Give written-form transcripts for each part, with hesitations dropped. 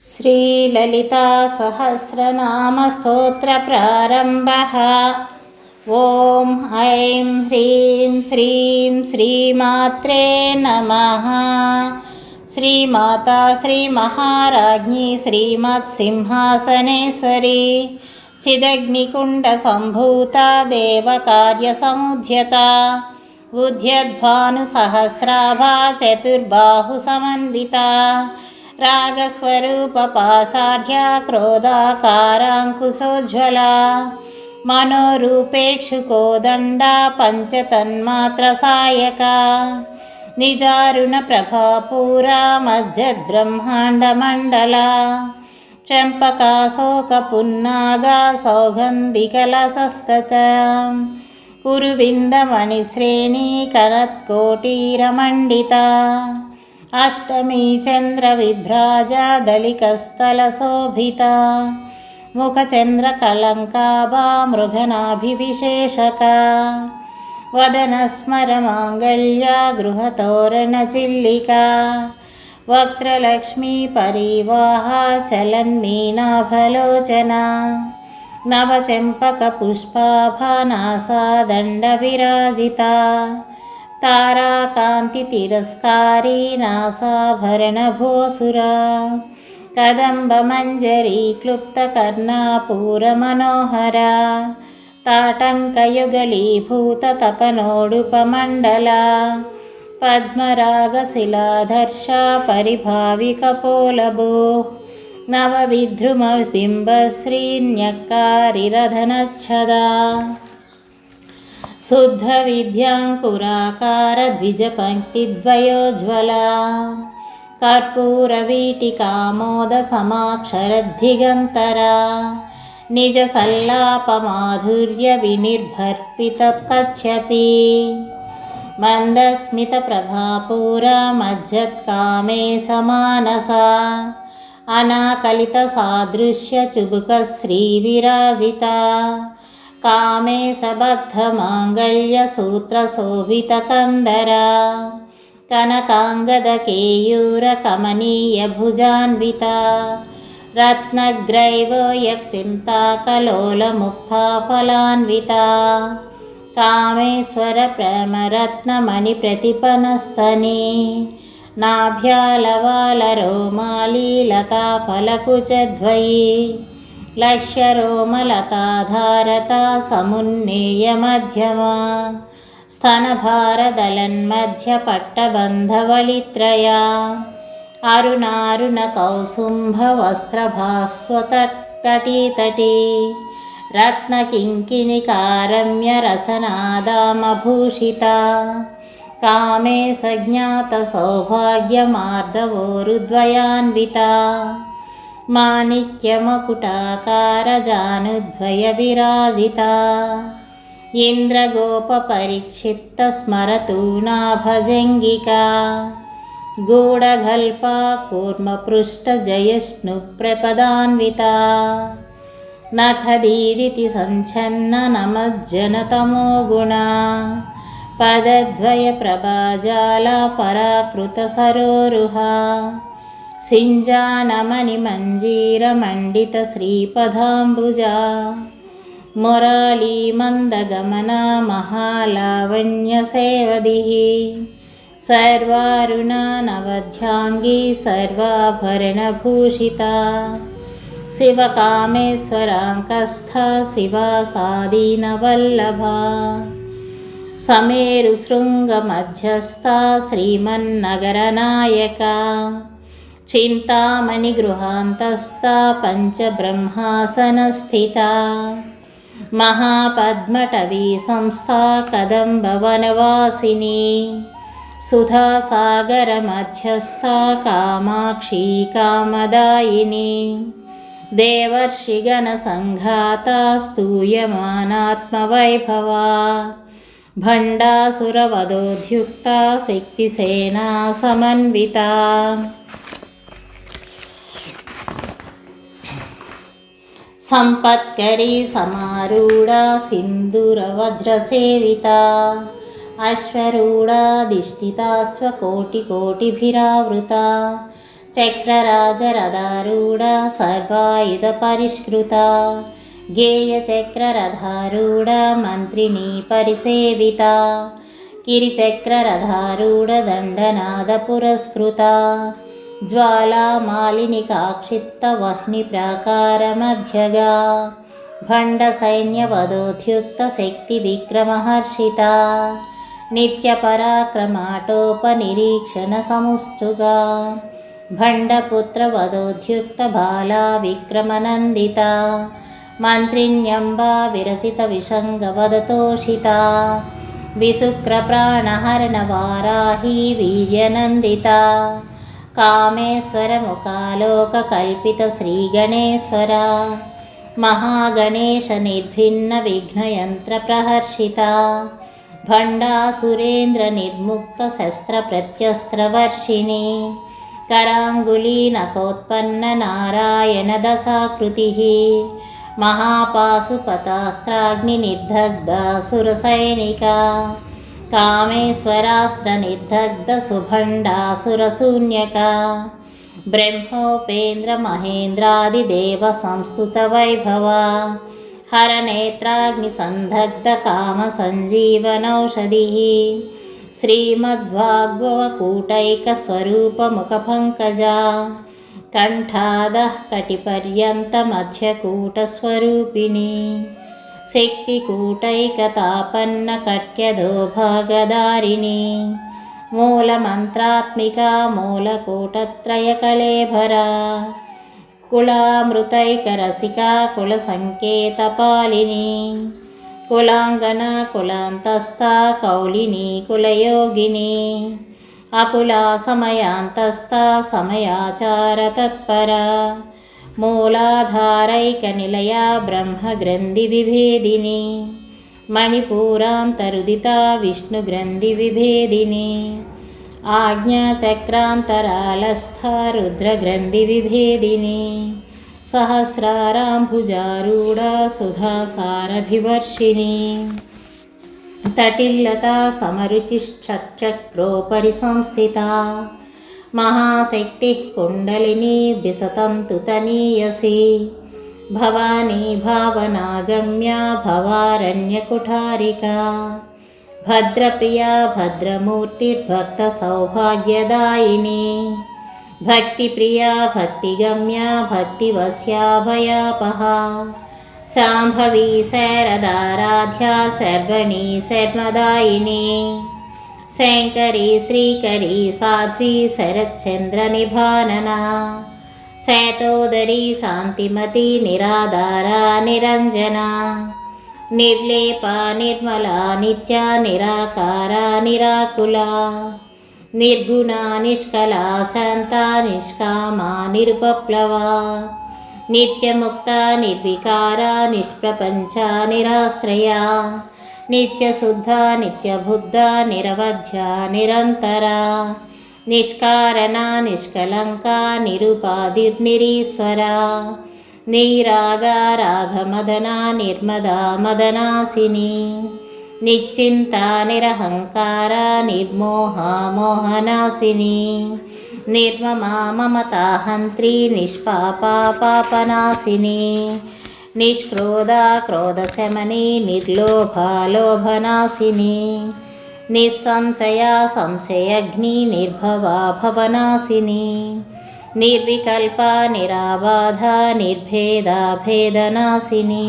श्रीललिता सहस्रनाम स्तोत्र प्रारंभः। ओम ऐं ह्रीं श्रीं श्रीमात्रे नमः। श्रीमाता श्रीमहाराज्ञी श्रीमत्सिंहासनेश्वरी चिदग्निकुण्डसम्भूता देवकार्यसमुद्यता उद्यद्भानुसहस्राभा चतुर्बाहुसमन्विता रागस्वरूपपाषाढ्या क्रोधाकाराङ्कुशोज्ज्वला मनोरूपेक्षुकोदण्डा पञ्चतन्मात्रसायका निजारुणप्रभापूरा मज्जद्ब्रह्माण्डमण्डला चम्पकाशोकपुन्नागा सौगन्धिकलतस्कता कुरुविन्दमणिश्रेणी कनत्कोटीरमण्डिता अष्टमी चन्द्रविभ्राजा दलिकस्थलशोभिता मुखचन्द्रकलङ्काभा मृगनाभिविशेषका वदनस्मरमाङ्गल्या गृहतोरणचिल्लिका वक्त्रलक्ष्मी परिवाहा चलन्मीनाभलोचना नवचम्पकपुष्पाभा नासादण्डविराजिता ताराकान्तितिरस्कारी नासाभरणभूसुरा कदम्बमञ्जरी क्लुप्तकर्णापूरमनोहरा ताटङ्कयुगलीभूततपनोडुपमण्डला पद्मरागशिलाधर्षा परिभाविकपोलभूः नवविद्रुमबिम्बश्रीन्यक्कारिरधनच्छदा शुद्धविद्याङ्कुराकारद्विजपङ्क्तिद्वयोज्ज्वला कर्पूरवीटिकामोदसमाक्षरद्दिगन्तरा निजसल्लापमाधुर्यविनिर्भर्पितकच्छपि मन्दस्मितप्रभापूरा मज्जत्कामे समानसा अनाकलितसादृश्यचुबुकश्रीविराजिता कामे सबद्धमाङ्गल्यसूत्रशोभितकन्दरा कनकाङ्गदकेयूरकमनीयभुजान्विता रत्नग्रैवोयचिन्ताकलोलमुक्ताफलान्विता कामेश्वरप्रेमरत्नमणिप्रतिपनस्तनी नाभ्यालवालरोमालीलताफलकुचद्वयी लक्ष्यरोमलताधारता समुन्नेयमध्यमा स्तनभारदलन्मध्यपट्टबन्धवलित्रया अरुणारुणकौसुम्भवस्त्रभास्वतटकटीतटी रत्नकिङ्किणिकारम्यरसनादामभूषिता कामे सज्ञातसौभाग्यमार्दवोरुद्वयान्विता माणिक्यमकुटाकारजानुद्वयविराजिता इन्द्रगोपपरिक्षिप्तस्मरतूनाभजङ्गिका गूढगल्पा कूर्मपृष्ठजयष्णुप्रपदान्विता नखदीदिति सञ्छन्ननमज्जनतमो गुणा पदद्वयप्रभाजाला पराकृतसरोरुहा सिञ्जानमणिमञ्जीरमण्डितश्रीपदाम्बुजा मुरलीमन्दगमना महालावण्यसेवदिः सर्वारुणा नवध्याङ्गी सर्वाभरणभूषिता शिवकामेश्वराङ्कस्था शिवासादीनवल्लभा समेरुशृङ्गमध्यस्था श्रीमन्नगरनायका चिन्तामणिगृहान्तस्था पञ्चब्रह्मासनस्थिता महापद्मटवी संस्था कदम्बवनवासिनी सुधासागरमध्यस्था कामाक्षी कामदायिनी देवर्षिगणसङ्घाता स्तूयमानात्मवैभवा भण्डासुरवधोद्युक्ता शक्तिसेना समन्विता संपत्करी समारूढ़ा सिंदूरवज्रसेविता अश्वरूढ़ा दिष्टिता स्वकोटिकोटिभिरावृता చక్రరాజరథారూఢా సర్వాయుధపరిష్కృతా గేయచక్రరథారూఢా మంత్రిని పరిసేవితా గిరిచక్రరథారూఢదండనాదపురస్కృతా జ్వాలామాలినికాక్షిప్తవహ్నిప్రాకారమధ్యగా భండసైన్యవదోద్యుక్తశక్తివిక్రమహర్షితా నిత్యపరాక్రమాటోపనిరీక్షణసముశ్చుగా భండపుత్రవదోద్యుక్తబాలా విక్రమనందితా మంత్రిణ్యంబా విరసితవిషంగవదతోషితా విశుక్రప్రాణహరణవారాహి వీర్యనందితా కామేశ్వరముఖాలోకకల్పితశ్రీగణేశ్వరా महागणेशनिर्भिन्नविघ्नयन्त्रप्रहर्षिता भण्डासुरेन्द्रनिर्मुक्तशस्त्रप्रत्यस्त्रवर्षिणी कराङ्गुलीनकोत्पन्ननारायणदशाकृतिः महापाशुपतास्त्राग्निनिर्दग्धासुरसैनिका कामेश्वरास्त्रनिर्दग्धसुभण्डासुरशून्यका ब्रह्मोपेन्द्रमहेन्द्रादिदेवसंस्तुतवैभवा हरनेत्राग्निसन्धग्धकामसञ्जीवनौषधिः श्रीमद्भागवकूटैकस्वरूपमुखपङ्कजा कण्ठादः कटिपर्यन्तमध्यकूटस्वरूपिणी शक्तिकूटैकतापन्नकट्यधोभागधारिणी मूलमन्त्रात्मिका मूलकूटत्रयकलेभरा कुलामृतैकरसिका कुलसङ्केतपालिनी कुलाङ्गना कुलान्तस्था कौलिनी कुलयोगिनी अकुला समयान्तस्था समयाचारतत्परा मूलाधारैकनिलया ब्रह्मग्रन्थिविभेदिनी मणिपूरान्तरुदिता विष्णुग्रन्थिविभेदिनी आज्ञाचक्रान्तरालस्था रुद्रग्रन्थिविभेदिनी सहस्राराम्भुजारूढा सुधासारभिवर्षिणी तटिल्लता समरुचिश्चक्रोपरि संस्थिता महाशक्तिः कुण्डलिनी विसतन्तु तनीयसी भवानी भावनागम्या भवारण्यकुठारिका भद्रप्रिया भद्रमूर्तिर्भक्तसौभाग्यदायिनी भक्तिप्रिया भक्तिगम्या भक्तिवश्याभयापहा शाम्भवी शरदाराध्या सर्वणी शर्मदायिनी शङ्करी श्रीकरी साध्वी शरच्चन्द्रनिभानना शैतोदरी शान्तिमती निराधारा निरञ्जना निर्लेपा निर्मला नित्या निराकारा निराकुला निर्गुणा निष्कला शान्ता निष्कामा निरुपप्लवा नित्यमुक्ता निर्विकारा निष्प्रपञ्चा निराश्रया नित्यशुद्धा नित्यबुद्धा निरवध्या निरन्तरा निष्कारणा निष्कलङ्का निरुपाधिर्निरीश्वरा नीरागा रागमदना निर्मदा मदनासिनी निश्चिन्ता निरहङ्कारा निर्मोहा मोहनासिनी निर्ममा ममताहन्त्री निष्पापा पापनाशिनी निष्क्रोधा क्रोधशमनी निर्लोभा लोभनाशिनी निस्संशया संशयग्नि निर्भवा भवनाशिनी निर्विकल्पा निराबाधा निर्भेदा भेदनाशिनी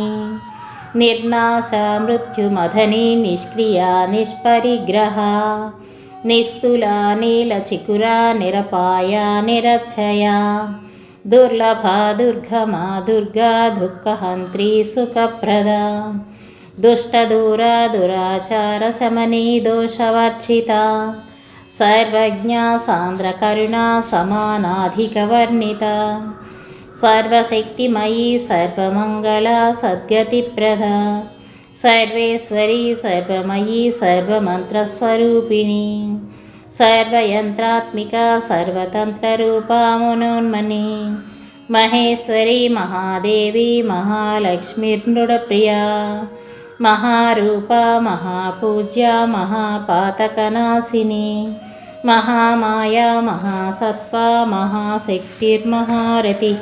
निर्नाशा मृत्युमथनी निष्क्रिया निष्परिग्रहा निस्तुला नीलचिकुरा निरपाया निरच्छया दुर्लभा दुर्गमा दुर्गा दुःखहन्त्री सुखप्रदा दुष्टदूरा दुराचारशमनी दोषवर्जिता सर्वज्ञा सान्द्रकरुणा समानाधिकवर्णिता सर्वशक्तिमयी सर्वमङ्गला सद्गतिप्रदा सर्वेश्वरी सर्वमयी सर्वमन्त्रस्वरूपिणी सर्वयन्त्रात्मिका सर्वतन्त्ररूपा मनोन्मनी महेश्वरी महादेवी महालक्ष्मीर्नृडप्रिया महारूपा महापूज्या महापातकनाशिनी महामाया महासत्त्वा महाशक्तिर्महारतिः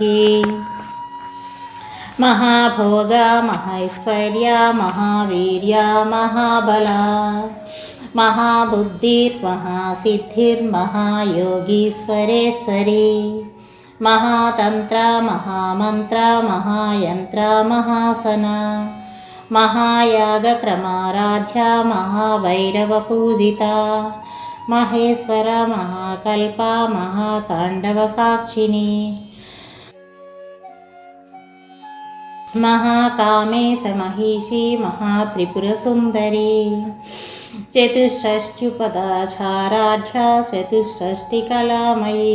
महाभोगा महैश्वर्या महावीर्या महाबला महाबुद्धिर्महासिद्धिर्महायोगीश्वरेश्वरी महातंत्र महामंत्र महायंत्र महासना महायागक्रमाराध्या महाभैरवपूजिता महेश्वर महाकल्पा महाताण्डवसाक्षिणी महाकामेश महिषी महात्रिपुरसुन्दरी चतुष्षष्ट्युपदाचाराढ्या चतुष्षष्टिकलामयी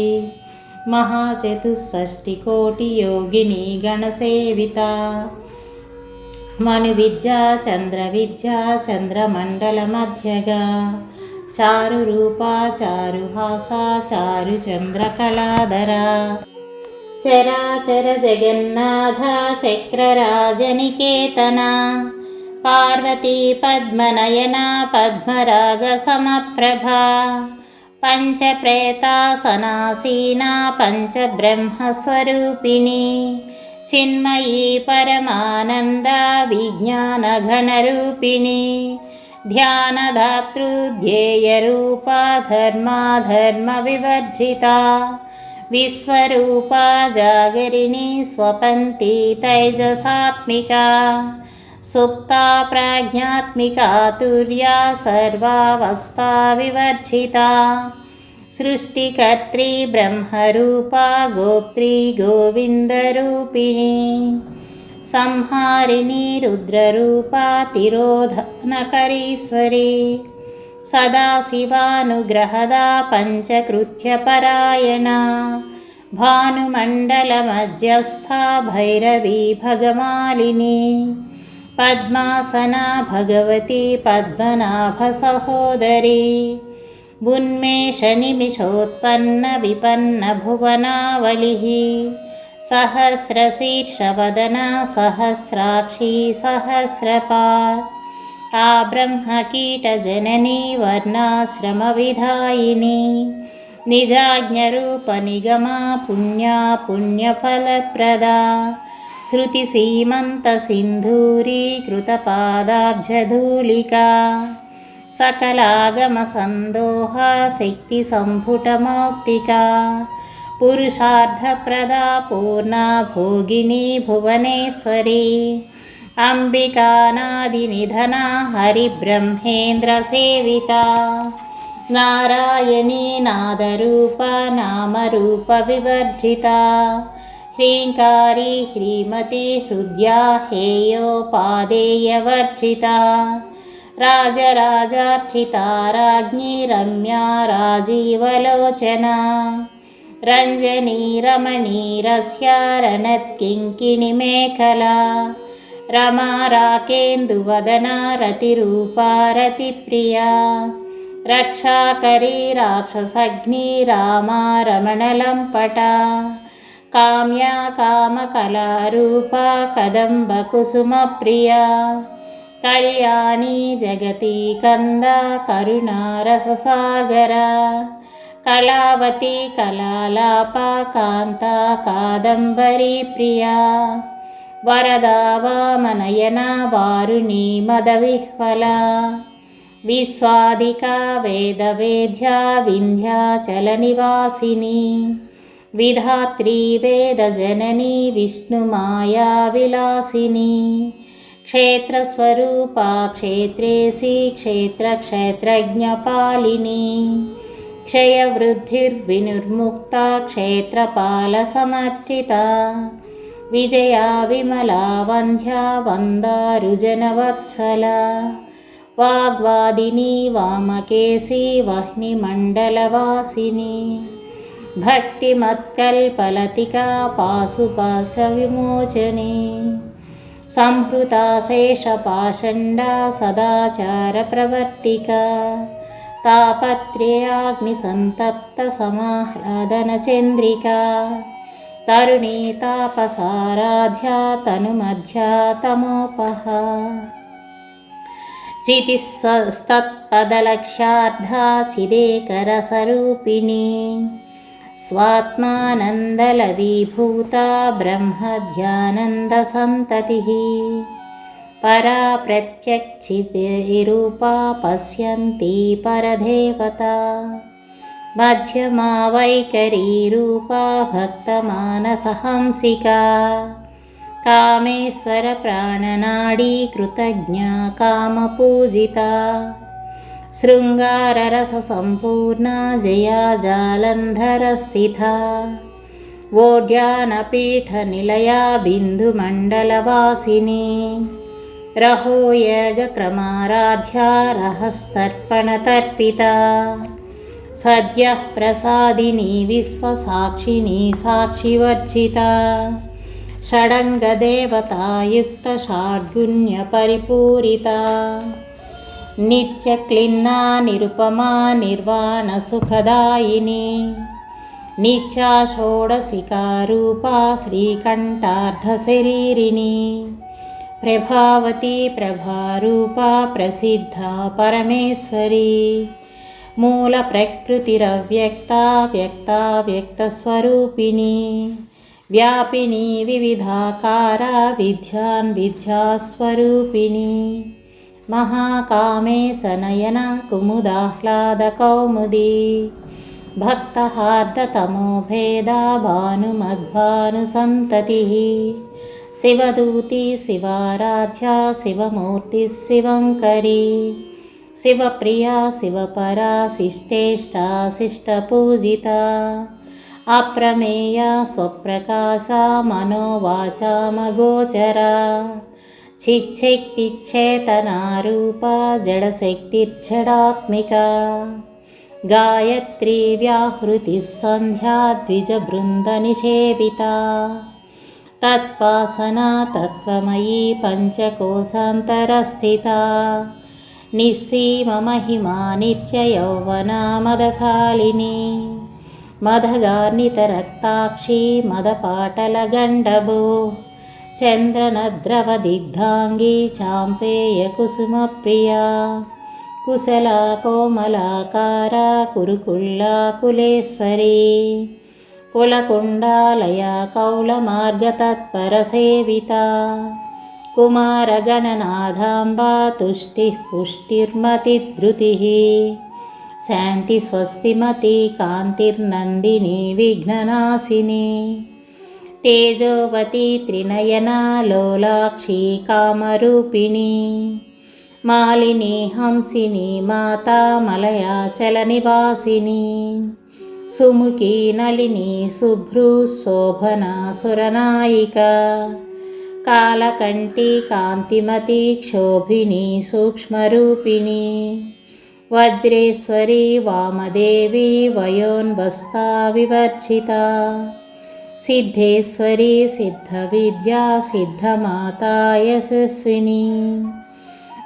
महाचतुष्षष्टिकोटियोगिनी गणसेविता मनुविद्या चन्द्रविद्या चन्द्रमण्डलमध्यगा चारुरूपा चारुहासा चारुचन्द्रकलाधरा चराचर जगन्नाथ चक्रराजनिकेतना पार्वती पद्मनयना पद्मरागसमप्रभा पञ्चप्रेतासनासीना पञ्चब्रह्मस्वरूपिणी चिन्मयी परमानन्दा विज्ञानघनरूपिणी ध्यानधातृध्येयरूपा धर्माधर्मविवर्जिता विश्वरूपा जागरिणी स्वपन्ती तैजसात्मिका सुप्ता प्राज्ञात्मिका तुर्या सर्वावस्था विवर्जिता सृष्टिकर्त्री ब्रह्मरूपा गोप्त्री गोविन्दरूपिणी संहारिणी रुद्ररूपा तिरोधनकरीश्वरी सदाशिवानुग्रहदा पञ्चकृत्यपरायणा भानुमण्डलमध्यस्था भैरवी भगमालिनी पद्मासना भगवती पद्मनाभसहोदरी उन्मेषनिमिषोत्पन्नविपन्नभुवनावलिः सहस्रशीर्षवदना सहस्राक्षी सहस्रपात् ब्रह्मकीटजननी वर्णाश्रमविधायिनी निजाज्ञरूपनिगमा पुण्या पुण्यफलप्रदा श्रुतिसीमन्तसिन्धूरीकृतपादाब्जधूलिका सकलागमसन्दोहा शक्तिसम्पुटमौक्तिका पुरुषार्थप्रदा पूर्णा भोगिनी भुवनेश्वरी अंबिकानादिनिधना हरिब्रह्मेन्द्रसेविता नारायणी नादरूपा नामरूपविवर्जिता ह्रीङ्कारी ह्रीमती हृद्या हेयोपादेयवर्जिता राजराजार्चिता राज्ञी रम्या राजीवलोचना रञ्जनी रमणीरस्या रणत्किङ्किणिमेखला रमा राकेन्दुवदना रतिरूपा रतिप्रिया रक्षाकरी राक्षसग्नी रामा रमणलम्पटा काम्या कामकलारूपा कदम्बकुसुमप्रिया कल्याणी जगती कंदा करुणारससागरा कलावती कलालापा कांता कादंबरी प्रिया वरदा वामनयना वारुणी मदविह्वला विश्वादिका वेदवेद्या विन्ध्याचलनिवासिनी विधात्री वेदजननी विष्णुमाया विलासिनी क्षेत्रस्वरूपा क्षेत्रेशी क्षेत्रक्षेत्रज्ञपालिनी क्षयवृद्धिर्विनिर्मुक्ता क्षेत्रपालसमर्चिता विजया विमला वन्ध्या वन्दारुजनवत्सला वाग्वादिनी वामकेशी वह्निमण्डलवासिनी भक्तिमत्कल्पलतिका पाशुपाशविमोचनी संहृता शेषपाषण्डा सदाचारप्रवर्तिका तापत्र्याग्निसन्तप्तसमाह्लादनचन्द्रिका तरुणी तापसाराध्या तनुमध्या तमोपहा चितिस्तत्पदलक्ष्यार्धा चिदेकरसरूपिणी स्वात्मानन्दलवीभूता ब्रह्मध्यानन्दसन्ततिः परा प्रत्यक्षितिरूपा पश्यन्ती परदेवता मध्यमा वैखरीरूपा भक्तमानसहंसिका कामेश्वरप्राणनाडी कृतज्ञा कामपूजिता शृङ्गाररससम्पूर्णा जया जालन्धरस्थिता वोड्यानपीठनिलया बिन्दुमण्डलवासिनी रहोयगक्रमाराध्या रहस्तर्पणतर्पिता सद्यः प्रसादिनी विश्वसाक्षिणी साक्षिवर्जिता षडङ्गदेवतायुक्तषाड्गुण्यपरिपूरिता नित्यक्लिन्ना निरुपमा निर्वाणसुखदायिनी नित्या षोडशिकारूपा श्रीकण्ठार्धशरीरिणी प्रभावती प्रभारूपा प्रसिद्धा परमेश्वरी मूलप्रकृतिरव्यक्ता व्यक्ता व्यक्तस्वरूपिणी व्यापिनी विविधाकारा विद्यास्वरूपिणी महाकामेशनयना कुमुदाह्लादकौमुदी भक्तहार्दतमोभेदा भानुमद्भानुसन्ततिः शिवदूती शिवाराध्या शिवमूर्तिः शिवङ्करी शिवप्रिया शिवपरा शिष्टेष्टा शिष्टपूजिता अप्रमेया स्वप्रकाशा मनोवाचामगोचरा चिच्छक्तिच्छेतनारूपा जडशक्तिर्जडात्मिका गायत्री व्याहृतिः सन्ध्या द्विजबृन्दनिषेविता तत्पासना तत्त्वमयी पञ्चकोशान्तरस्थिता निःसीममहिमा नित्ययौवना मदशालिनी मदगार्नितरक्ताक्षी मदपाटलगण्डभो चन्द्रनद्रवदिग्धाङ्गी चाम्पेयकुसुमप्रिया कुशला कोमलाकारा कुरुकुल्ला कुलेश्वरी कुलकुण्डालया कौलमार्गतत्परसेविता कुमारगणनाथाम्बा तुष्टिः पुष्टिर्मतिधृतिः शान्तिस्वस्तिमती कान्तिर्नन्दिनी विघ्ननाशिनी तेजोवती त्रिनयना लोलाक्षी कामरूपिणी मालिनी हंसिनी माता मलयाचलनिवासिनी सुमुखी नलिनी शुभ्रू शोभना सुरनायिका कालकण्ठी कान्तिमती क्षोभिनी सूक्ष्मरूपिणी वज्रेश्वरी वामदेवी वयोन्वस्ता विवर्जिता सिद्धेश्वरी सिद्धविद्या सिद्धमाता यशस्विनी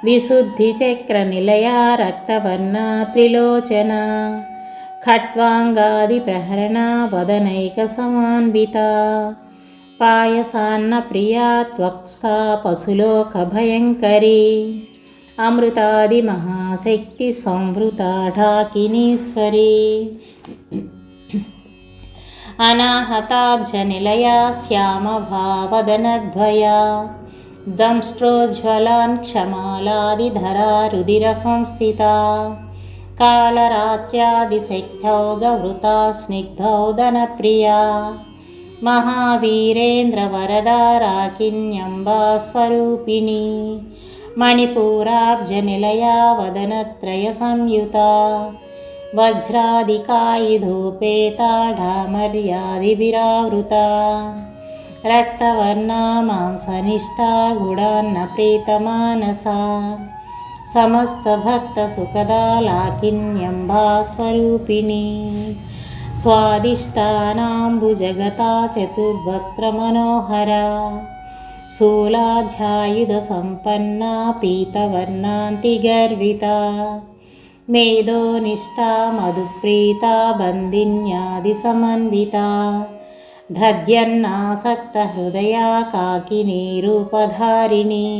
विशुद्धिचक्रनिलया रक्तवर्णा त्रिलोचना खट्वाङ्गादिप्रहरणा वदनैकसमान्विता पायसान्नप्रिया त्वक्सा पशुलोकभयङ्करी अमृतादिमहाशक्तिसंवृता ढाकिनीश्वरी अनाहताब्जनिलया श्यामभावदनद्वया दंष्ट्रोज्ज्वलान् क्षमालादिधरा रुधिरसंस्थिता कालरात्र्यादिशक्तौ गवृता स्निग्धौदनप्रिया महावीरेन्द्रवरदा राकिन्यम्बा स्वरूपिणी मणिपूराब्जनिलया वदनत्रयसंयुता वज्रादिकायुधोपेता ढामर्यादिभिरावृता रक्तवर्णा मांसनिष्ठा गुडान्नप्रीतमानसा समस्तभक्तसुखदा लाकिन्यम्बा स्वरूपिणी स्वादिष्टानाम्बुजगता चतुर्वक्त्रमनोहरा शूलाध्यायुधसम्पन्ना पीतवर्णान्तिगर्विता मेधोनिष्ठा मधुप्रीता बन्दिन्यादिसमन्विता धद्यन्नासक्तहृदया काकिनी रूपधारिणी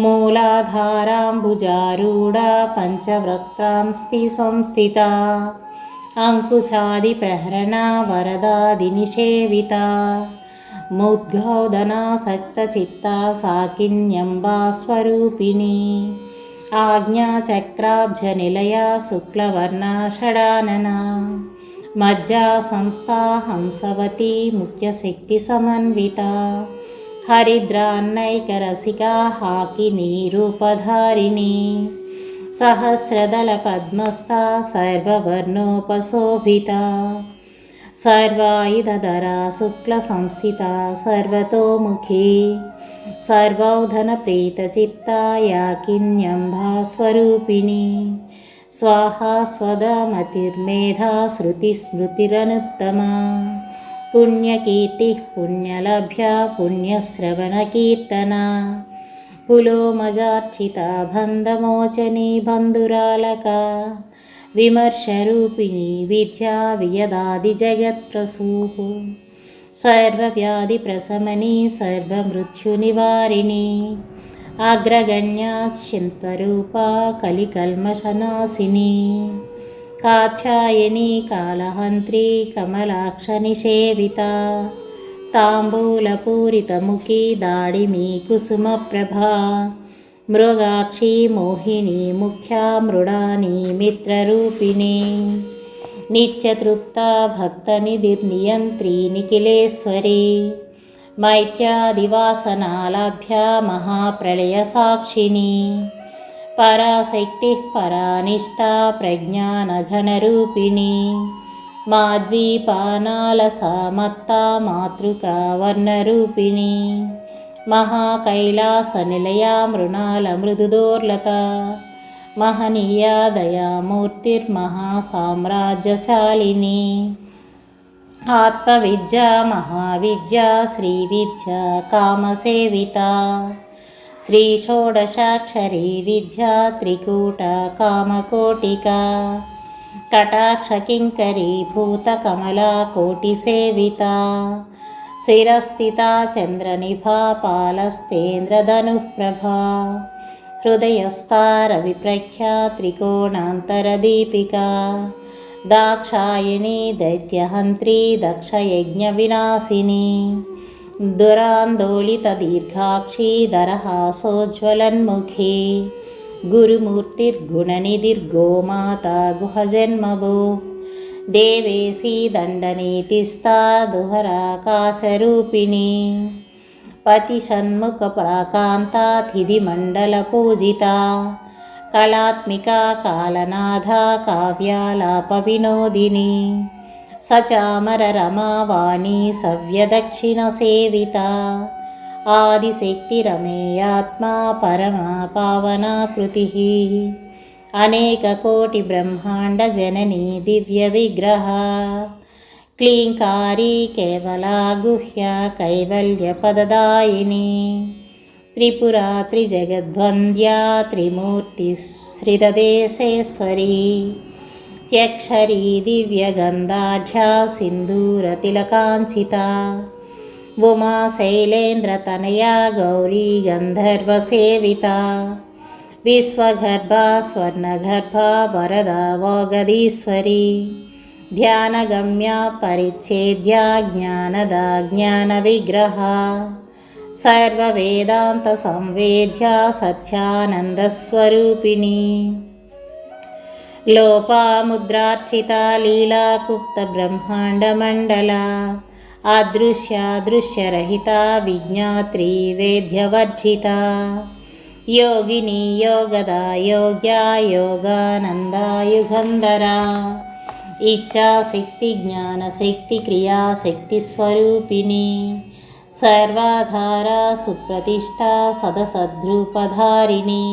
మూలాధారాంబుజారూఢా పంచవక్త్రాంస్తి సంస్థితా అంకుశాదిప్రహరణా వరదాదినిషేవితా ముద్గౌదనాసక్తచిత్తా సాకిన్యంబా స్వరూపిణి ఆజ్ఞాచక్రాబ్జనిలయా శుక్లవర్ణా షడాననా మజ్జా సంస్థా హంసవతీ ముఖ్యశక్తి సమన్వితా హరిద్రాన్నైకరసికా హాకినీ రూపధారిణి సహస్రదళ పద్మస్థా సర్వవర్ణోపశోభితా సర్వాయుధధరా శుక్ల సంస్థితా సర్వతోముఖీ సర్వౌధన ప్రీతచిత్తా యాకిన్యంబా స్వరూపిణి స్వాహా స్వదా మతిర్మేధా శృతిస్మృతిరనుత్తమా పుణ్యకీర్తి పుణ్యలభ్యా పుణ్యశ్రవణకీర్తనా పులోమజార్చితా బంధమోచనీ బంధురాలకా విమర్శరూపిణీ విద్యా వియదాది జగత్ప్రసూః సర్వవ్యాధిప్రశమనీ సర్వమృత్యునివారిణీ అగ్రగణ్యాచ్చింతరూపా కలికల్మషనాశినీ కాత్యాయనీ కాళహంత్రీ కమలాక్షనిషేవితా తాంబూలపూరితముఖీ దాడిమీ కుసుమప్రభా మృగాక్షీ మోహినీ ముఖ్యా మృడానీ మిత్రరూపిణీ నిత్యతృప్తా భక్తనిధిర్నియంత్రీ నిఖిలేశ్వరీ మైత్ర్యాదివాసనాలభ్యా మహాప్రళయసాక్షిణీ పరాశక్తి పరానిష్టా ప్రజ్ఞానఘనరూపిణీ మాద్వీపానాలసామత్తా మాతృకా వర్ణరూపిణీ మహాకైలాసనిలయా మృణాల మృదుదోర్లతా మహనీయా దయామూర్తిర్మహాసామ్రాజ్యశాలినీ ఆత్మవిద్యా మహావిద్యా శ్రీవిద్యా కామసేవితా శ్రీ షోడశాక్షరీ విద్యా త్రికూట కామకోటికా కటాక్షకింకరీభూత కమలా కోటిసేవితా శిరస్థితా చంద్రనిభా పాలస్తేంద్రధనుఃప్రభా హృదయస్థా రవిప్రఖ్యా త్రికోణాంతరదీపికా దాక్షాయణీ దైత్యహంత్రీ దక్షయజ్ఞవినాశినీ దురాందోళితదీర్ఘాక్షీ దరహాసోజ్వలన్ముఖీ గురుమూర్తిర్గుణనిధిర్గోమాతా గుహజన్మభూః దేవేశీ దండనీతిస్థా దుహరాకాశరూపిణీ పతిషణ్ముఖప్రాకాంతా ధిదిమండలపూజితా కళాత్మికా కాలనాథా కావ్యాలాపవినోదినీ సచామరరమావాణీ సవ్యదక్షిణసేవితా ఆదిశక్తిరమేయాత్మా పరమా పావనాకృతిః అనేకకోటిబ్రహ్మాండజననీ దివ్యవిగ్రహా క్లీంకారీ కేవలా గుహ్యా కైవల్యపదదాయినీ త్రిపురా త్రిజగద్వంద్యా త్రిమూర్తిశ్రితదేశేశ్వరీ త్యక్షరీ దివ్యగంధాఢ్యా సింధూరతిలకాంచితా ఉమా శైలేంద్రతనయా గౌరీ గంధర్వసేవితా విశ్వగర్భా స్వర్ణగర్భా వరదా వాగదీశ్వరీ ధ్యానగమ్యా పరిచ్ఛేద్యా జ్ఞానదా జ్ఞానవిగ్రహా సర్వవేదాంతసంవేద్యా సత్యానందస్వరూపిణీ లోపాముద్రార్చితా లీలాకుప్తబ్రహ్మాండమండలా అదృశ్యాదృశ్యరహితా విజ్ఞాత్రీ వేద్యవర్జితా యోగిని యోగదా యోగ్యా యోగానందా యుగంధరా ఇచ్ఛాశక్తి జ్ఞానశక్తి క్రియాశక్తి స్వరూపిణి సర్వాధారా సుప్రతిష్టా సదసద్రూపధారిణి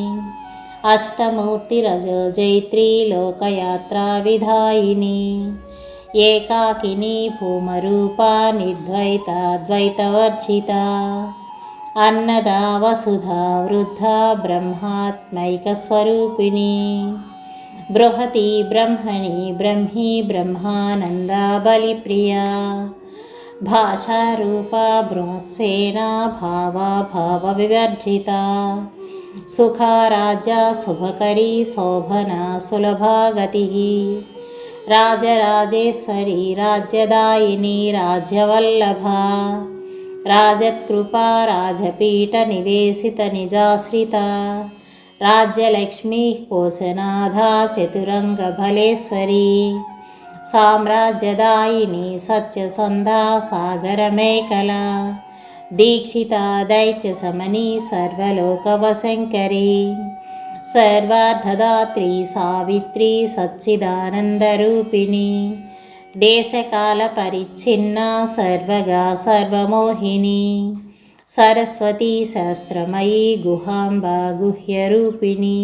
అష్టమూర్తిరజో జైత్రీ లోకయాత్రా విధాయిని ఏకాకిని భూమరూపా నిర్ద్వైతాద్వైతవర్జితా అన్నదా వసుధా వృద్ధా బ్రహ్మాత్మైకస్వరూపిణి బృహతి బ్రహ్మణి బ్రహ్మీ బ్రహ్మానందా బలిప్రియా భాషారూపా బృహత్సేనా భావా భావవివర్జితా సుఖారాజ్య శుభకరీ శోభనా సులభా గతిః రాజరాజేశ్వరి రాజ్యదాయిని రాజ్యవల్లభా రాజత్కృపా రాజపీఠ నివేశిత నిజాశ్రిత రాజ్యలక్ష్మీ కోశనాథా చతురంగఫలేశ్వరీ సామ్రాజ్యదాయిని సత్యసంధా సాగరమేకలా దీక్షితా దైత్యశమనీ సర్వలోకవశంకరీ సర్వార్థదాత్రీ సావిత్రీ సచ్చిదానందరూపిణి దేశకాల పరిచ్ఛిన్నా సర్వగా సర్వమోహిని సరస్వతీ సహస్రమయీ గుహాంబా గుహ్యరూపిణి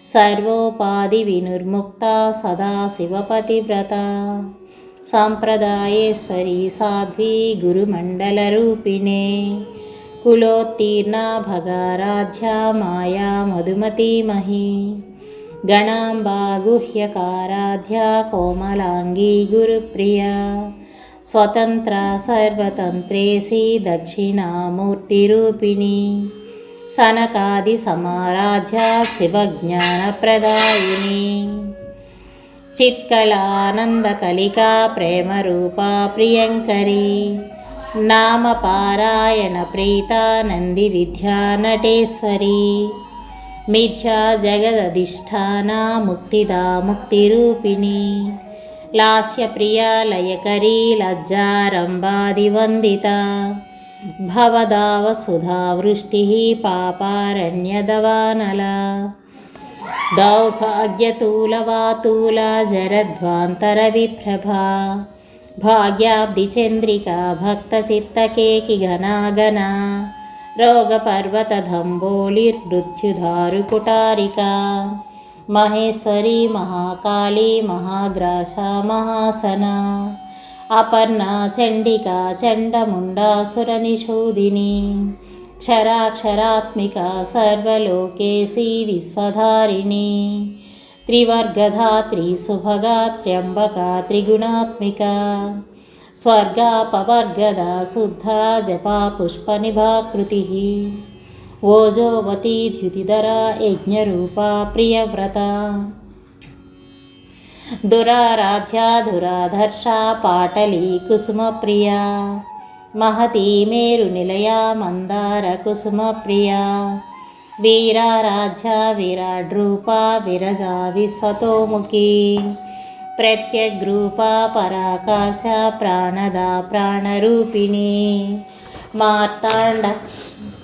సర్వోపాధి వినుర్ముక్త సదాశివపతివ్రత సాంప్రదాయేశ్వరీ సాధ్వీ గురుమండలరూపిణే కులోత్తీర్ణా భగారాధ్యా మాయా మధుమతీమహీ గణాంబా గుహ్యకారాధ్యా కోమలాంగీ గురుప్రియా స్వతంత్ర సర్వతంత్రేసి దక్షిణామూర్తిరూపిణి సనకాది సమారాధ్య శివజ్ఞానప్రదాయిని చిత్కళానందకలికా ప్రేమరూపా ప్రియంకరీ నామపారాయణ ప్రీతా నంది విద్యా నటేశ్వరీ మిథ్యా జగదధిష్ఠానా ముక్తిదా ముక్తిరూపిణి లాస్యప్రియా లయకరీ లజ్జారంభాదివందిత భవదావసుధా వృష్టిః పాపారణ్యదవానలా దౌర్భాగ్యతూలవాతూలా జరధ్వాంతరవిప్రభా భాగ్యాబ్ధిచంద్రికా భక్తచిత్తకేకి ఘనాఘనా రోగపర్వతదంబోళిర్మృత్యుధారుకుటారికా మహేశ్వరీ మహాకాళీ మహాగ్రాసా మహాసనా అపర్ణా చండికా చండముండాసురనిషూదిని క్షరాక్షరాత్మికా సర్వలోకేశీ విశ్వధారిణి త్రివర్గధాత్రీ సుభగా త్ర్యంబకా త్రిగుణాత్మికా స్వర్గాపవర్గదా శుద్ధా జపా పుష్పనిభాకృతిః ఓజోవతీ ద్యుతిధరా యజ్ఞరూపా ప్రియవ్రత దురారాధ్యా దురాధర్షా పాటలీ కుసుమప్రియా మహతీ మేరునిలయా మందార కుసుమప్రియా వీరారాధ్యా విరాడ్రూపా విరజా విశ్వతోముఖీ ప్రత్యగ్రూపా పరాకాశ ప్రాణదా ప్రాణరూపిణి మార్తాండ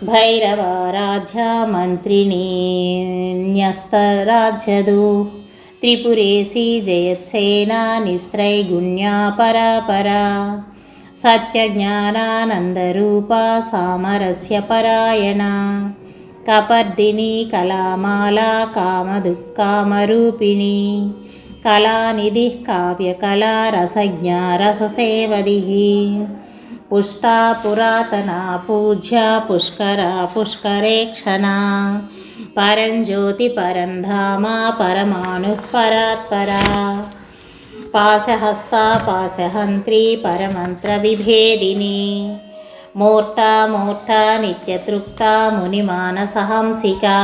భైరవారాధ్యా మంత్రిణీ న్యస్తరాజ్యదు త్రిపురేశీ జయత్సేనా నిస్త్రైగుణ్యా పరాపరా సత్యజ్ఞానానందరూపా సామరస్య పరాయణా కపర్దిని కళామాలా కామదుఃఖామరూపిణి కళానిధి కావ్యకళా రసజ్ఞా రససేవదిః పుష్టా పురాతనా పూజ్యా పుష్కరా పుష్కరేక్షణా పరంజ్యోతి పరంధామా పరమాణు పరాత్పరా పాశహస్తా పాశహంత్రీ పరమంత్ర విభేదిని మూర్తా నిత్యతృప్తా మునిమానసహంసికా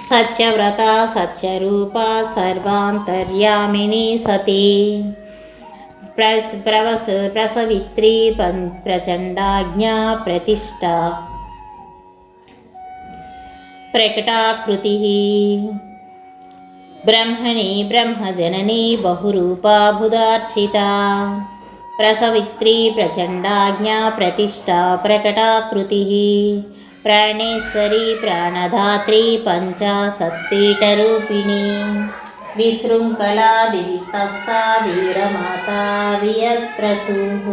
సత్యవ్రత సత్యరూపా సర్వాంతర్యామిని సతీ ప్రసవిత్రీ ప్రచండాజ్ఞా ప్రతిష్టా ప్రకటాకృతిః బ్రహ్మణి బ్రహ్మజననీ బహురూపా బుధార్చితా ప్రసవిత్రీ ప్రచండాజ్ఞా ప్రతిష్టా ప్రకటాకృతిః ప్రాణేశ్వరీ ప్రాణధాత్రీ పంచాశత్పీఠరూపిణి విశృంఖలా వివిక్తస్థా వీరమాతా వియత్ప్రసూః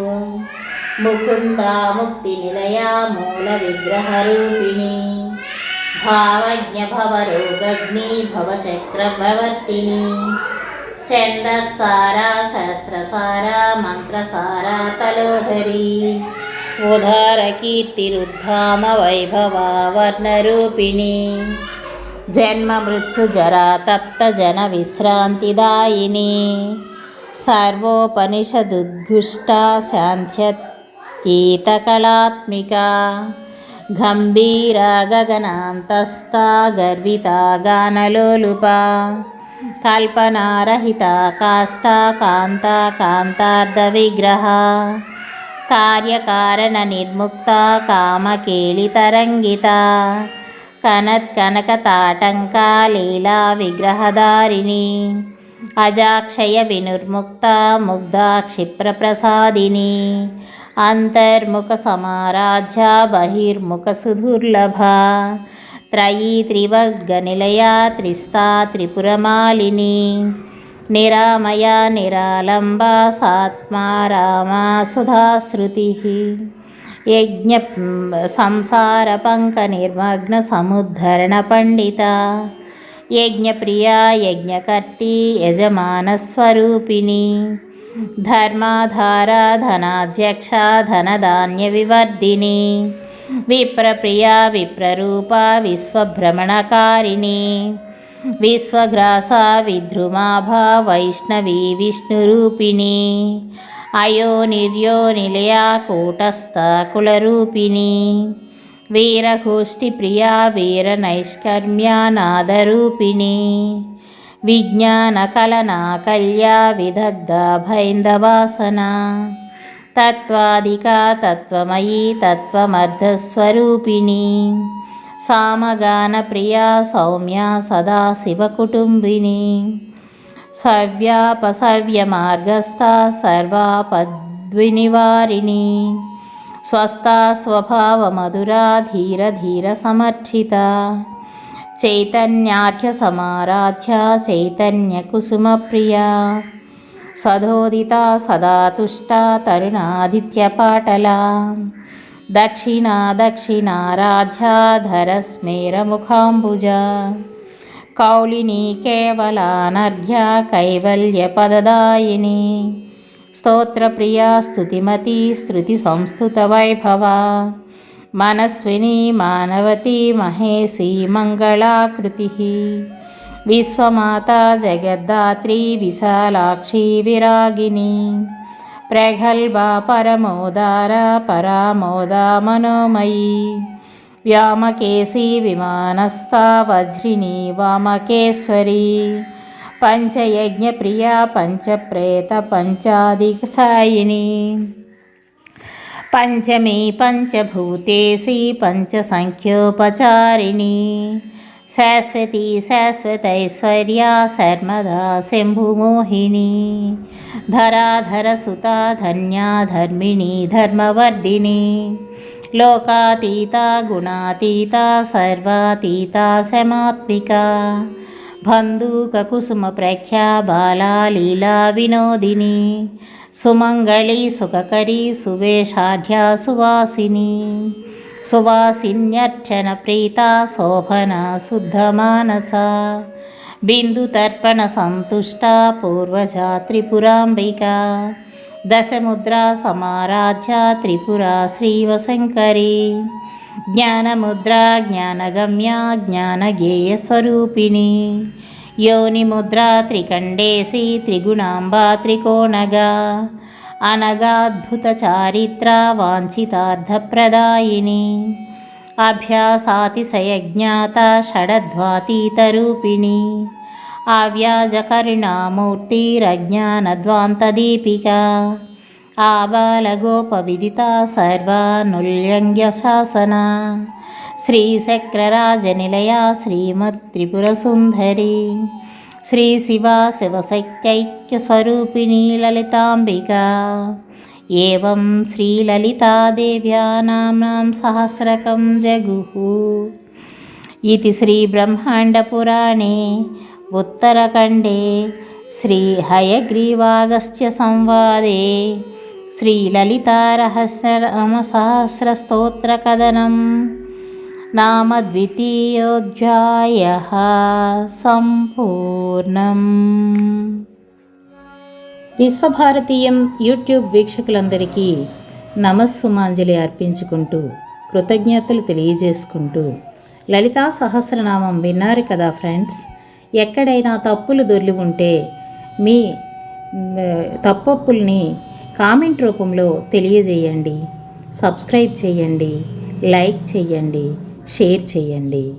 ముకుందా ముక్తినిలయా మూల విగ్రహరూపిణి భావజ్ఞ భవరోగగ్ని భవచక్రప్రవర్తిని ఛందస్సారా సహస్రసారా మంత్రసారా తలోధరీ ఉదారకీర్తిరుద్ధామ వైభవా వర్ణరూపిణి జన్మ మృత్యు జరా తప్త జన విశ్రాంతిదాయిని సర్వోపనిషదుద్ఘుష్టా శాంత్యతీతకళాత్మికా గంభీరా గగనాంతస్థా గర్వితా గానలోలుపా కల్పనారహిత కాష్టా కాంతా కాంతార్థ విగ్రహ కార్యకారణ నిర్ముక్త కామకేళితరంగిత కనకతాటంకా లీలా విగ్రహధారిణి అజాక్షయ వినుర్ముక్త ముగ్ధా క్షిప్రప్రసాదిని అంతర్ముఖ సమారాధ్య బహిర్ముఖ సుదుర్లభ త్రయీ త్రివర్గనిలయా త్రిస్తా త్రిపురమాలిని నిరామయ నిరాలంబ సాత్మా రామా సుధాశ్రుతి యజ్ఞ సంసార పంక నిర్మగ్న సముద్ధరణ పండిత యజ్ఞప్రియా యజ్ఞకర్తి యజమానస్వరూపిణి ధర్మాధారా ధనాధ్యక్ష ధనధాన్య వివర్ధిని విప్రప్రియా విప్రరూపా విశ్వభ్రమణకారిణి విశ్వగ్రాసా విద్రుమాభా వైష్ణవీ విష్ణురూపిణి అయో నిర్యో నిలయా కూటస్థ కులరూపిణి వీరగోష్ఠి ప్రియా వీరనైష్కర్మ్యానాదరూపిణి విజ్ఞానకలనా కల్యా విదగ్ధ భైందవాసన తత్వాదికా తత్వమయీ తత్వమర్ధస్వరూపిణి సామగాన ప్రియా సౌమ్య సదాశివకుటుంబిని సవ్యాపసవ్య మార్గస్థ సర్వాపద్వినివారిణి స్వస్థా స్వభావ మధురా ధీర ధీర సమర్చిత చైతన్యార్ఘ్య సమారాధ్య చైతన్య కుసుమ ప్రియా సదోదిత సదా తుష్ట తరుణాదిత్య పాటల దక్షిణా దక్షిణారాధ్యాధర స్మేర ముఖాంబుజ కౌలిని కేవలానర్ఘ్య కైవల్య పదదాయిని స్తోత్రప్రియా స్తుతిమతి స్తృతి సంస్తుత వైభవ మనస్విని మానవతి మహేశీ మంగళాకృతి విశ్వమాతా జగద్ధాత్రి విశాలాక్షి విరాగిని ప్రగల్భా పరమోదార పరామోదా మనోమయీ వ్యామకేశీ విమానస్థా వజ్రిని వామకేశ్వరి పంచయజ్ఞప్రియా పంచప్రేత పంచాదికసాయిని పంచమీ పంచభూతేసి పంచసంఖ్యోపచారిణి శాశ్వతీ శాశ్వతైశ్వర్యా సర్మదా శంభుమోహిని ధరాధర సుతా ధన్యా ధర్మిణి ధర్మవర్ధిని లోకాతీత గుణాతీత సర్వాతీత శమాత్మిక బంధూకకుసుమ ప్రఖ్యా బాలా లీలా వినోదిని సుమంగళి సుఖకరీ సువేషాఢ్యా సువాసిని సువాసిన్యర్చన ప్రీత శోభన శుద్ధమానస బిందుతర్పణ సంతుష్ట పూర్వజా త్రిపురాంబిక దశముద్రా సమారాధ్య త్రిపురా శ్రీవశంకరి జ్ఞానముద్రా జ్ఞానగమ్యా జ్ఞానగేయస్వరూపిణి యోనిముద్రా త్రికండేసి త్రిగుణాంబా త్రికోణగా అనగాద్భుత చారిత్ర వాంఛితార్థప్రదాయిని అభ్యాసాతిశయజ్ఞాత షడధ్వాతీతరూపిణి ఆవ్యాజకరుణామూర్తిరజ్ఞానధ్వాంతదీపిక ఆబాలగోపవిదిత సర్వానుల్యంగ్యశాసన శ్రీశక్రరాజనిలయా శ్రీమత్త్రిపురసుందరి శ్రీ శివా శివశక్త్యైక్యస్వరూపిణీ లలితాంబికా ఏవం శ్రీలలితాదేవ్యా నామ్నాం సహస్రకం జగుః ఇతి శ్రీబ్రహ్మాండపురాణే ఉత్తరఖండే శ్రీహయగ్రీవాగస్త్యసంవాదే శ్రీలలితారహస్యనామసహస్రస్తోత్రకథనం నామ ద్వితీయోऽధ్యాయः సంపూర్ణం. విశ్వభారతీయం యూట్యూబ్ వీక్షకులందరికీ నమస్సుమాంజలి అర్పించుకుంటూ కృతజ్ఞతలు తెలియజేసుకుంటూ లలితా సహస్రనామం విన్నారు కదా ఫ్రెండ్స్. ఎక్కడైనా తప్పులు దొర్లి ఉంటే మీ తప్పొప్పుల్ని కామెంట్ రూపంలో తెలియజేయండి. సబ్స్క్రైబ్ చేయండి, లైక్ చేయండి, షేర్ చేయండి.